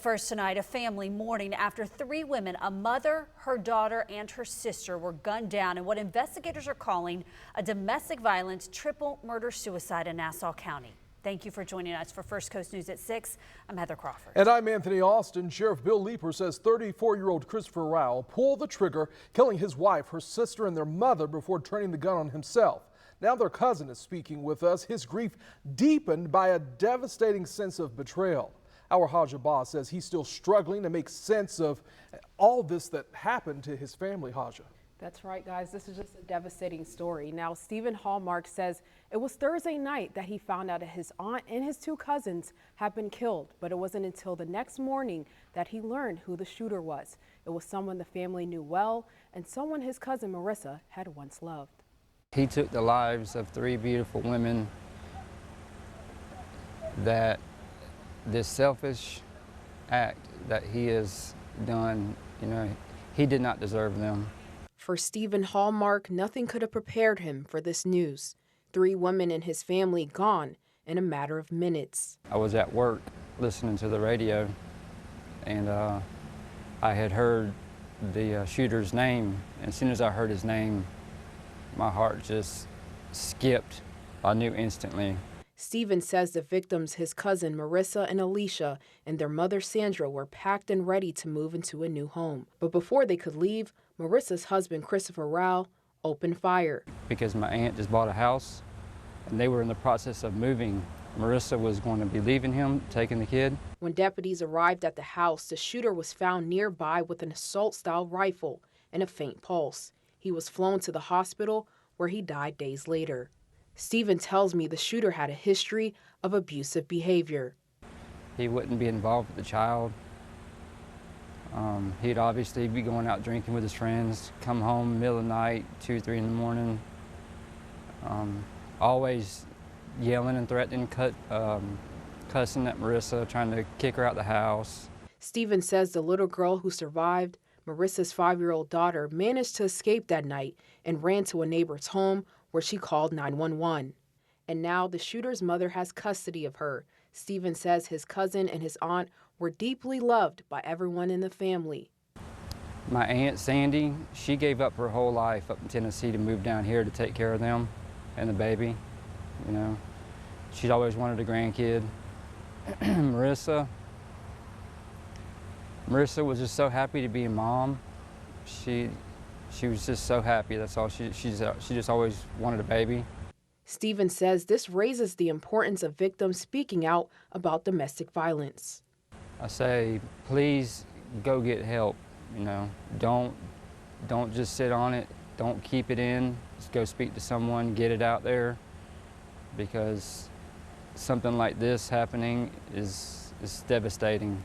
First tonight, a family mourning after three women, a mother, her daughter, and her sister, were gunned down in what investigators are calling a domestic violence triple murder-suicide in Nassau County. Thank you for joining us for First Coast News at 6. I'm Heather Crawford. And I'm Anthony Austin. Sheriff Bill Leeper says 34-year-old Christopher Rowell pulled the trigger, killing his wife, her sister, and their mother before turning the gun on himself. Now their cousin is speaking with us, his grief deepened by a devastating sense of betrayal. Our Haja Ba says he's still struggling to make sense of all this that happened to his family. Haja. That's right, guys. This is just a devastating story. Now, Stephen Hallmark says it was Thursday night that he found out that his aunt and his two cousins had been killed, but it wasn't until the next morning that he learned who the shooter was. It was someone the family knew well and someone his cousin Marissa had once loved. He took the lives of three beautiful women that this selfish act that he has done, he did not deserve them. For Stephen Hallmark, nothing could have prepared him for this news. Three women in his family gone in a matter of minutes. I was at work listening to the radio, and I had heard the shooter's name. As soon as I heard his name, my heart just skipped. I knew instantly. Stephen says the victims, his cousin Marissa and Alicia, and their mother Sandra, were packed and ready to move into a new home. But before they could leave, Marissa's husband Christopher Rowell opened fire. Because my aunt just bought a house and they were in the process of moving. Marissa was going to be leaving him, taking the kid. When deputies arrived at the house, the shooter was found nearby with an assault-style rifle and a faint pulse. He was flown to the hospital where he died days later. Stephen tells me the shooter had a history of abusive behavior. He wouldn't be involved with the child. He'd obviously be going out drinking with his friends, come home middle of the night, 2, 3 in the morning. Always yelling and threatening, cussing at Marissa, trying to kick her out the house. Stephen says the little girl who survived, Marissa's 5-year-old daughter, managed to escape that night and ran to a neighbor's home where she called 911. And now the shooter's mother has custody of her. Stephen says his cousin and his aunt were deeply loved by everyone in the family. My aunt Sandy, she gave up her whole life up in Tennessee to move down here to take care of them and the baby. She'd always wanted a grandkid. Marissa was just so happy to be a mom. She was just so happy. That's all. She just always wanted a baby. Stephen says this raises the importance of victims speaking out about domestic violence. I say, please go get help. Don't just sit on it. Don't keep it in. Just go speak to someone. Get it out there, because something like this happening is devastating.